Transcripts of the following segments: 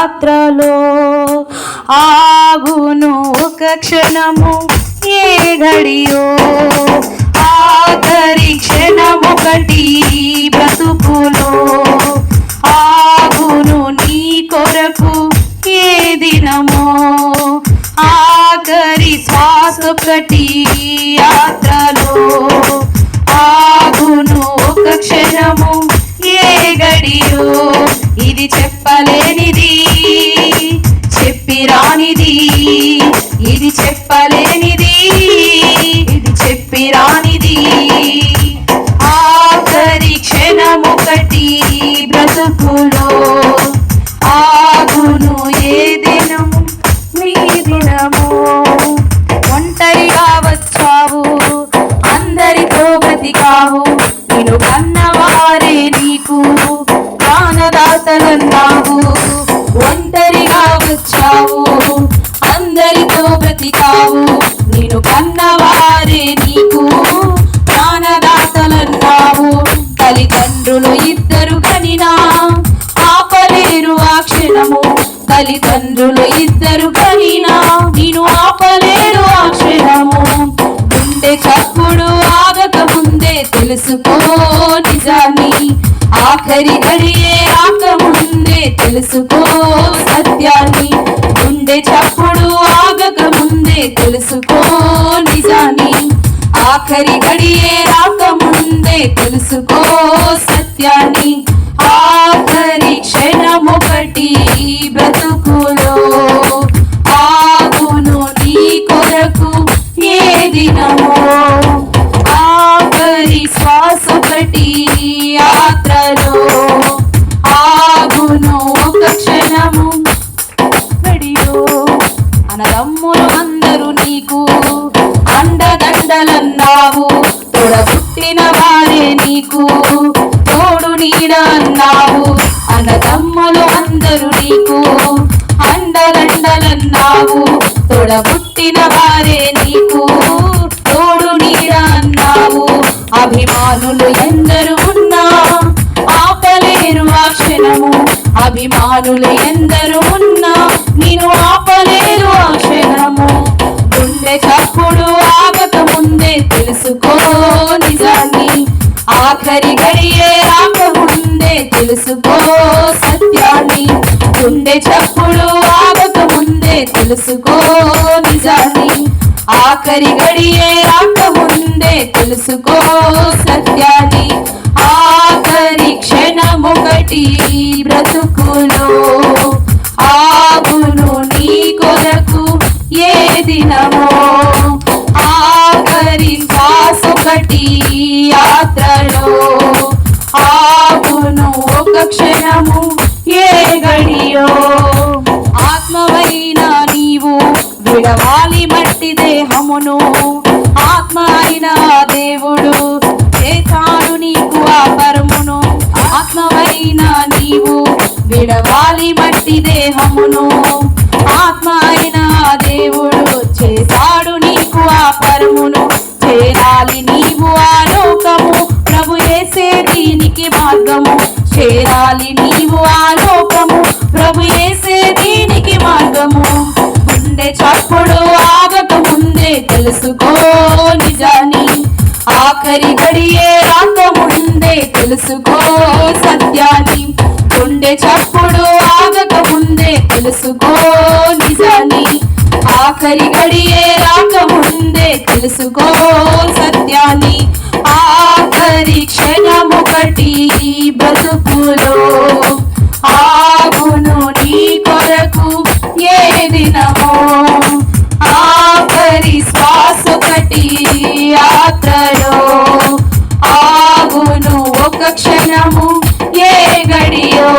యాత్రలో ఆగును ఒక క్షణము ఏ గడియో ఆఖరి క్షణమొకటి బ్రతుకులో ఆగును నీ కొరకు ఏ దినమో ఆఖరి శ్వాసొకటి యాత్రలో ఆగును ఒక క్షణము ఏ గడియో ఇది చెప్పలేనిది చెప్పి రానిది ఇది చెప్పలేనిది ఇది చెప్పి రానిది ఆఖరి క్షణమొకటి బ్రతుకులో ఆగును ఏ దినము నీ దినము ఒంటరిగా వచ్చావు అందరితో బ్రతికావు నిన్ను కన్నవారే నీకు ప్రాణదాతలన్నావు ఒంటరిగా వచ్చావు అందరితో బ్రతికావు నిన్ను కన్నవారే నీకు ప్రాణదాతలన్నావు తల్లిదండ్రులు ఇద్దరు కనినా ఆపలేరు ఆ క్షణము తల్లిదండ్రులు ఇద్దరు కనినా నేను ఆపలేరు ఆ క్షణము గుండె చప్పుడు ఆగక ముందే తెలుసుకో నిజాన్ని ఆఖరి గడియే రాకముందే తెలుసుకో సత్యాన్ని గుండె చప్పుడు ఆగక ముందే తెలుసుకో నిజాన్ని ఆఖరి గడియే రాకముందే తెలుసుకో సత్యాన్ని ఆఖరి క్షణమొకటి బ్రతుకులో ఆగును నీ కొరకు ఏ దినమో ఆఖరి శ్వాసొకటి యాత్రలో ఆగును ఒక క్షణము గడియో అన్నదమ్ములు అందరూ నీకు అండదండలన్నావు తోడబుట్టిన వారే నీకు తోడు నీడ అన్నావు అన్నదమ్ములు అందరూ నీకు అండదండలన్నావు తోడబుట్టిన వారే నీకు తోడు నీడ అన్నావు అభిమానులు ఎందరు ఉన్నా ఆపలేరు ఆ క్షణము అభిమానులు ఎందరు ఉన్నా నేను ఆపలేరు ఆ క్షణము గుండె చప్పుడు ఆగక ముందే తెలుసుకో నిజాన్ని ఆఖరి గడియే రాకముందే తెలుసుకో సత్యాన్ని గుండె చప్పుడు ఆగక ముందే తెలుసుకో నిజాన్ని ఆఖరి గడియే రాకముందే తెలుసుకో సత్యాన్ని ఆఖరి క్షణమొకటి బ్రతుకులో ఆగును నీ కొరకు ఏ దినమో ఆఖరి శ్వాసొకటి యాత్రలో ఆగును ఒక క్షణము ఏ గడియో ఆత్మవైన నీవు విడవాలి మట్టి దేహమును ఆత్మ అయిన దేవుడు చేశాడు నీకు ఆ పరమును ఆత్మవైన నీవు విడవాలి మట్టి దేహమును ఆత్మ అయిన దేవుడు చేశాడు నీకు ఆ పరమును చేరాలి నీవు ఆ లోకము ప్రభు యేసే దీనికి మార్గము చేరాలి నీవు ఆ లోకము ప్రభు యేసే దీనికి మార్గము గుండె చప్పుడు ఆగక ముందే తెలుసుకో నిజాన్ని ఆఖరి గడియే రాకముందే తెలుసుకో సత్యాన్ని గుండె చప్పుడు ఆగక ముందే తెలుసుకో నిజాన్ని ఆఖరి గడియే రాకముందే తెలుసుకో సత్యాన్ని ఆఖరి క్షణమొకటి బ్రతుకులో ఆగును నీ కొరకు ఏ దినమో ఆఖరి శ్వాసొకటి యాత్రలో ఆగును ఒక క్షణము ఏ గడియో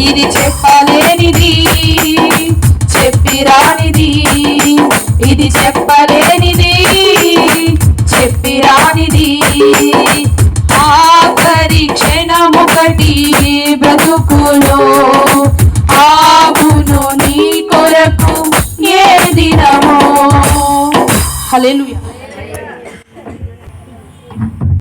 ఇది చెప్పలేనిది చెప్పి రానిది ఇది చెప్పలేనిది చెప్పి రానిది ఆఖరి క్షణమొకటి బ్రతుకులో ఆగును నీ కొరకు ఏ దినమో హల్లెలూయా.